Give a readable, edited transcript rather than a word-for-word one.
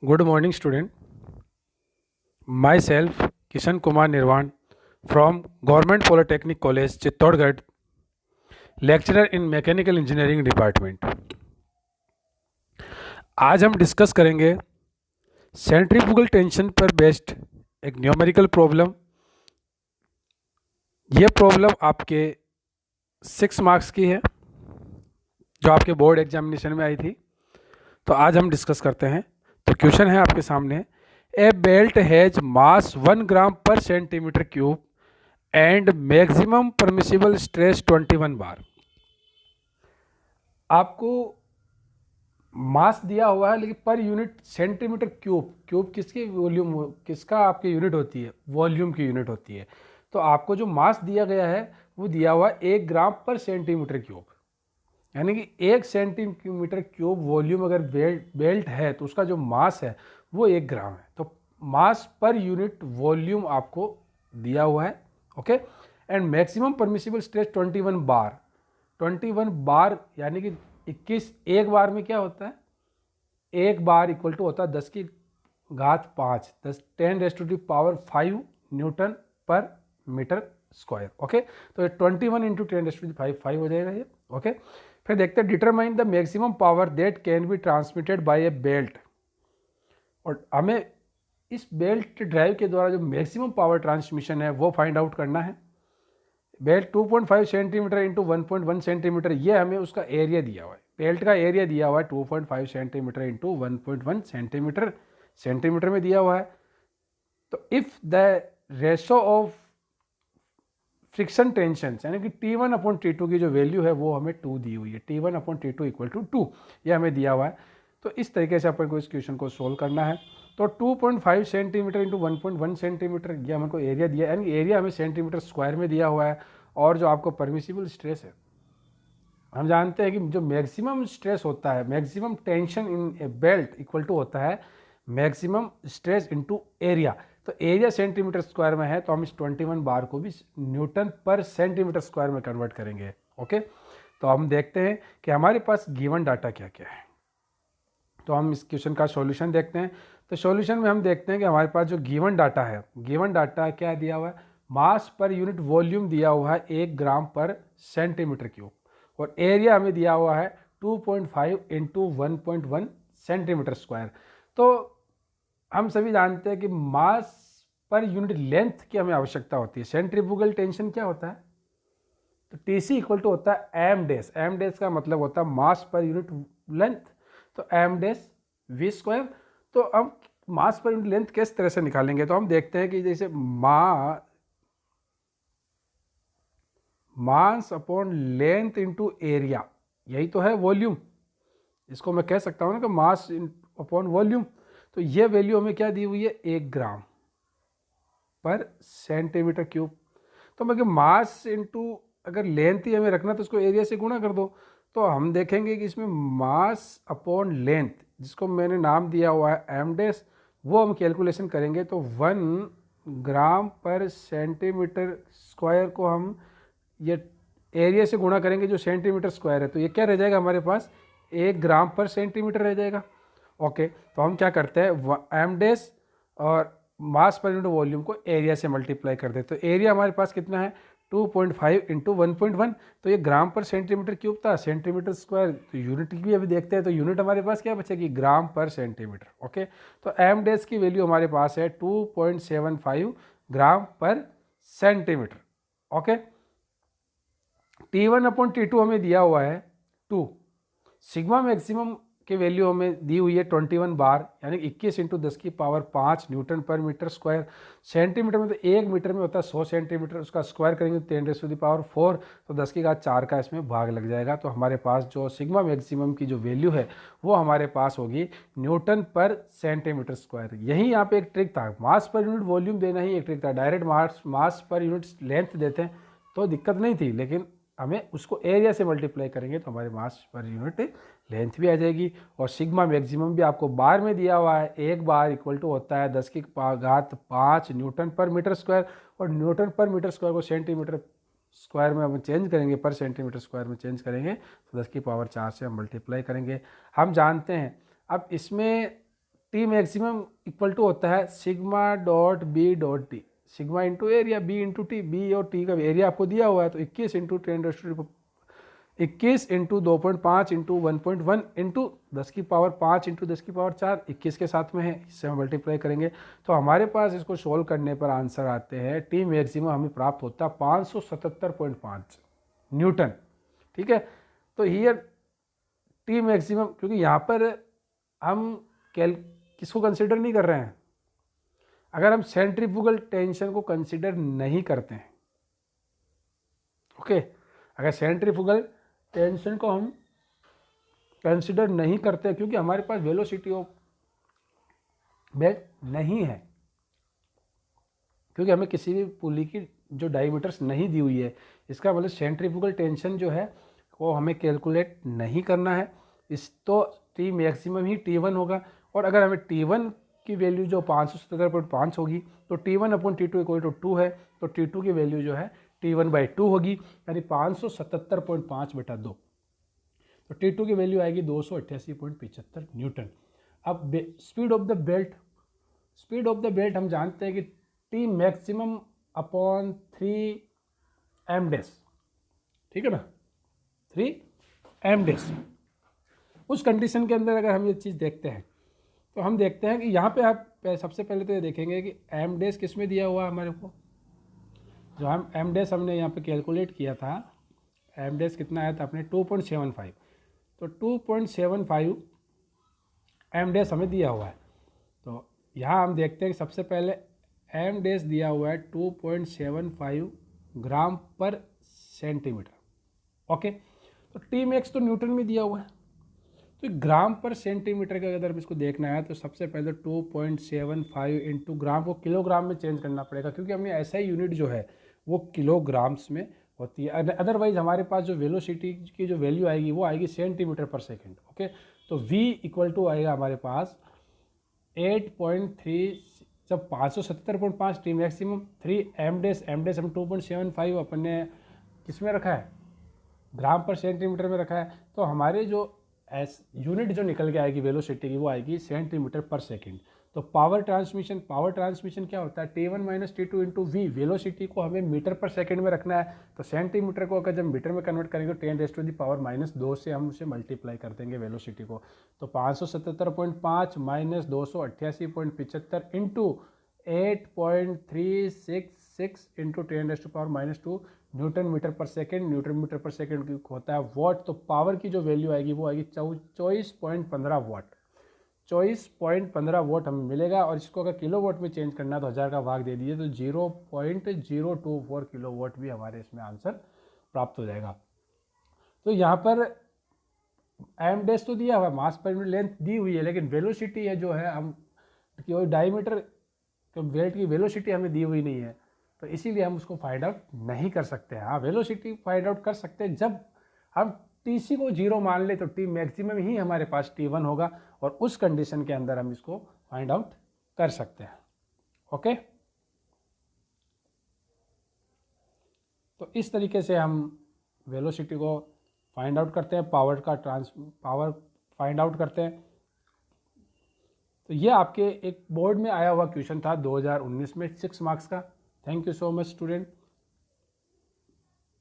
Good morning, student. Myself, Kishan Kumar Nirvan, from Government Polytechnic College, Chittorgarh, lecturer in Mechanical Engineering Department. आज हम discuss करेंगे centrifugal tension पर based एक numerical problem. ये problem आपके 6 marks की है, जो आपके बोर्ड एग्जामिनेशन में आई थी। तो आज हम डिस्कस करते हैं। तो क्वेश्चन है आपके सामने, ए बेल्ट हैज मास 1 ग्राम पर centimetre cube and maximum permissible stress 21 बार। आपको मास दिया हुआ है, लेकिन per unit centimetre cube, cube किसकी वॉल्यूम, किसका आपकी यूनिट होती है, वॉल्यूम की यूनिट होती है। तो आपको जो मास दिया गया है वो दिया हुआ है 1 ग्राम पर सेंटीमीटर क्यूब, यानी कि 1 सेंटीमीटर क्यूब वॉल्यूम अगर बेल्ट है तो उसका जो मास है वो 1 ग्राम है। तो मास पर यूनिट वॉल्यूम आपको दिया हुआ है। Okay, and maximum permissible stress 21 बार। 21 बार यानी कि 21 एक बार में क्या होता है, एक बार इक्वल टू होता है 10 की घात 5, 10⁻⁵ न्यूटन पर मीटर स्क्वायर। ओके, तो ये 21 इंटू 10⁵ हो जाएगा ये। ओके, फिर देखते हैं, determine the maximum power that can be transmitted by A belt. और हमें इस बेल्ट ड्राइव के द्वारा जो मैक्सिमम पावर ट्रांसमिशन है वो फाइंड आउट करना है। बेल्ट 2.5 सेंटीमीटर इंटू 1.1 सेंटीमीटर, ये हमें उसका एरिया दिया हुआ है। बेल्ट का एरिया दिया हुआ है 2.5 सेंटीमीटर इंटू 1.1 सेंटीमीटर, सेंटीमीटर में दिया हुआ है। तो if the ratio of friction tension यानी कि T1/T2 की जो वैल्यू है वो हमें 2 दी हुई है, T1/T2 इक्वल टू 2, ये हमें दिया हुआ है। तो इस तरीके से अपन को इस क्वेश्चन को सोल्व करना है। तो 2.5 सेंटीमीटर इंटू 1.1 सेंटीमीटर, ये हमको एरिया दिया, यानी एरिया हमें सेंटीमीटर स्क्वायर में दिया हुआ है। और जो आपको परमिसिबल स्ट्रेस है, हम जानते हैं कि जो मैक्सिमम स्ट्रेस होता है, maximum tension in a belt equal to होता है मैक्सिमम स्ट्रेस इनटू एरिया। तो एरिया सेंटीमीटर स्क्वायर में है, तो हम इस 21 बार को भी न्यूटन पर सेंटीमीटर स्क्वायर में कन्वर्ट करेंगे। ओके, तो हम देखते हैं कि हमारे पास गिवन डाटा क्या क्या है। तो हम इस क्वेश्चन का सॉल्यूशन देखते हैं। तो सॉल्यूशन में हम देखते हैं कि हमारे पास जो गिवन डाटा है, गिवन डाटा क्या दिया हुआ है, मास पर यूनिट वॉल्यूम दिया हुआ है 1 ग्राम पर सेंटीमीटर क्यूब, और एरिया हमें दिया हुआ है 2.5 इंटू 1.1 सेंटीमीटर स्क्वायर। तो हम सभी जानते हैं कि मास पर यूनिट लेंथ की हमें आवश्यकता होती है। सेंट्रीफ्यूगल टेंशन क्या होता है, तो TC इक्वल टू होता है एम डैश। एम डैश का मतलब होता है मास पर यूनिट लेंथ, तो एम डैश वी स्क्वायर। तो हम मास पर यूनिट लेंथ किस तरह से निकालेंगे, तो हम देखते हैं कि जैसे mass upon length into area, यही तो है वॉल्यूम। इसको मैं कह सकता हूँ ना कि मास अपॉन वॉल्यूम। तो ये वैल्यू हमें क्या दी हुई है, 1 ग्राम पर सेंटीमीटर क्यूब। तो मैं मास इंटू अगर लेंथ ही हमें रखना तो उसको एरिया से गुणा कर दो। तो हम देखेंगे कि इसमें मास अपॉन लेंथ, जिसको मैंने नाम दिया हुआ है एम डैश, वो हम कैलकुलेशन करेंगे। तो 1 ग्राम पर सेंटीमीटर स्क्वायर को हम ये एरिया से गुणा करेंगे जो सेंटीमीटर स्क्वायर है, तो ये क्या रह जाएगा हमारे पास, 1 ग्राम पर सेंटीमीटर रह जाएगा। ओके, तो हम क्या करते हैं, एम डैश और मास पर यूनिट वॉल्यूम को एरिया से मल्टीप्लाई कर दे। तो एरिया हमारे पास कितना है, 2.5 इंटू 1.1, तो ये ग्राम पर सेंटीमीटर क्यूब था, सेंटीमीटर स्क्वायर। तो यूनिट भी अभी देखते हैं, तो यूनिट हमारे पास क्या बचेगी, ग्राम पर सेंटीमीटर। ओके, तो एम डैश की वैल्यू हमारे पास है 2.75 ग्राम पर सेंटीमीटर। ओके, T1/T2 हमें दिया हुआ है 2, सिग्मा मैक्सिमम की वैल्यू हमें दी हुई है 21 बार, यानी 21 इंटू 10 की पावर 5 न्यूटन पर मीटर स्क्वायर। सेंटीमीटर में तो 1 मीटर में होता है 100 सेंटीमीटर, उसका स्क्वायर करेंगे 10⁻⁴, तो 10 की घात 4 का इसमें भाग लग जाएगा। तो हमारे पास जो सिग्मा मैक्सिमम की जो वैल्यू है वो हमारे पास होगी न्यूटन पर सेंटीमीटर स्क्वायर। यही यहाँ पे एक ट्रिक था, मास पर यूनिट वॉल्यूम देना ही एक ट्रिक था। डायरेक्ट मास पर यूनिट लेंथ देते हैं तो दिक्कत नहीं थी, लेकिन हमें उसको एरिया से मल्टीप्लाई करेंगे तो हमारे मास पर यूनिट लेंथ भी आ जाएगी। और सिग्मा मैक्सिमम भी आपको बार में दिया हुआ है, 1 बार इक्वल टू होता है 10 की घात 5 न्यूटन पर मीटर स्क्वायर, और न्यूटन पर मीटर स्क्वायर को सेंटीमीटर स्क्वायर में हम चेंज करेंगे, पर सेंटीमीटर स्क्वायर में चेंज करेंगे, तो 10 की पावर 4 से हम मल्टीप्लाई करेंगे। हम जानते हैं अब इसमें टी मैक्सिमम इक्वल टू होता है sigma dot B dot T, sigma into area, B into T, B और टी का एरिया आपको दिया हुआ है तो 21 into 21 into 2.5 into 1.1 into 10⁵ into 10⁴ 21 के साथ में है, इससे हम मल्टीप्लाई करेंगे तो हमारे पास इसको सोल्व करने पर आंसर आते हैं टी मैक्सिमम हमें प्राप्त होता है 577.5 न्यूटन। ठीक है, तो हियर टी मैक्सिमम, क्योंकि यहाँ पर हम किसको कंसिडर नहीं कर रहे हैं, अगर हम सेंट्रीफ्यूगल टेंशन को कंसिडर नहीं करते हैं, ओके, अगर सेंट्रीफ्यूगल टेंशन को हम कंसिडर नहीं करते क्योंकि हमारे पास वेलोसिटी ऑफ बेल्ट नहीं है, क्योंकि हमें किसी भी पुली की जो डायमीटर्स नहीं दी हुई है, इसका मतलब सेंट्रीफ्यूगल टेंशन जो है वो हमें कैलकुलेट नहीं करना है। इस तो टी मैक्सिमम ही T1 होगा, और अगर हमें T1 की वैल्यू जो 577.5 होगी तो T1 upon T2 equal to 2 है, तो T2 की वैल्यू जो है T1/2 होगी, यानी 577.5/2, तो T2 की वैल्यू आएगी 288.75 न्यूटन। अब speed of the belt, speed of the belt हम जानते हैं कि टी मैक्सिमम अपॉन 3m डेस, ठीक है ना, 3m डेस। उस कंडीशन के अंदर अगर हम ये चीज़ देखते हैं तो हम देखते हैं कि यहाँ पे आप सबसे पहले तो ये देखेंगे कि m डेस किस में दिया हुआ है हमारे को, जो हम m डेस हमने यहाँ पे कैलकुलेट किया था, m डेस कितना आया था अपने 2.75, तो 2.75 m डेस हमें दिया हुआ है। तो यहाँ हम देखते हैं कि सबसे पहले m डेस दिया हुआ है 2.75 ग्राम पर सेंटीमीटर, ओके, तो टी मैक्स तो न्यूटन में दिया हुआ है, तो ग्राम पर सेंटीमीटर का अगर इसको देखना है तो सबसे पहले 2.75 इंटू ग्राम को किलोग्राम में चेंज करना पड़ेगा, क्योंकि हमने ऐसा ही यूनिट जो है वो किलोग्राम्स में होती है, अदरवाइज हमारे पास जो वेलोसिटी की जो वैल्यू आएगी वो आएगी सेंटीमीटर पर सेकेंड, ओके। तो v इक्वल टू आएगा हमारे पास 8.3, जब 577.5 टी मैक्सिमम 3m डेस, m डेस हम 2.75 अपन ने किस में रखा है, ग्राम पर सेंटीमीटर में रखा है, तो हमारे जो यूनिट जो निकल के आएगी वेलोसिटी की वो आएगी सेंटीमीटर पर सेकेंड। तो पावर ट्रांसमिशन क्या होता है, T1 minus T2 into we, velocity को हमें मीटर पर सेकेंड में रखना है, तो सेंटीमीटर को अगर जब मीटर में कन्वर्ट करेंगे तो 10⁻⁻2 से हम उसे मल्टीप्लाई कर देंगे वेलोसिटी को, तो 577.5 minus 288.75 into 8.366 into 10⁻⁻2 newton metre पर सेकेंड, न्यूटन मीटर पर सेकेंड होता है वॉट, तो पावर की जो वैल्यू आएगी वो आएगी 24.15 वाट, 24.15 वोट हमें मिलेगा। और इसको अगर किलो वोट में चेंज करना है तो 1000 का भाग दे दीजिए तो 0.024 किलो वोट भी हमारे इसमें आंसर प्राप्त हो जाएगा। तो यहाँ पर m डेस तो दिया हुआ है, मास पर यूनिट लेंथ दी हुई है, लेकिन वेलोसिटी है जो है हम डायमीटर तो बेल्ट की वेलोसिटी हमें दी हुई नहीं है, तो इसीलिए हम उसको फाइंड आउट नहीं कर सकते हैं। हाँ, वेलोसिटी फाइंड आउट कर सकते हैं जब हम टीसी को 0 मान ले, तो टी मैक्सिमम ही हमारे पास T1 होगा, और उस कंडीशन के अंदर हम इसको फाइंड आउट कर सकते हैं, ओके। तो इस तरीके से हम वेलोसिटी को फाइंड आउट करते हैं, पावर फाइंड आउट करते हैं। तो ये आपके एक बोर्ड में आया हुआ क्वेश्चन था 2019 में 6 मार्क्स का। Thank you so much student.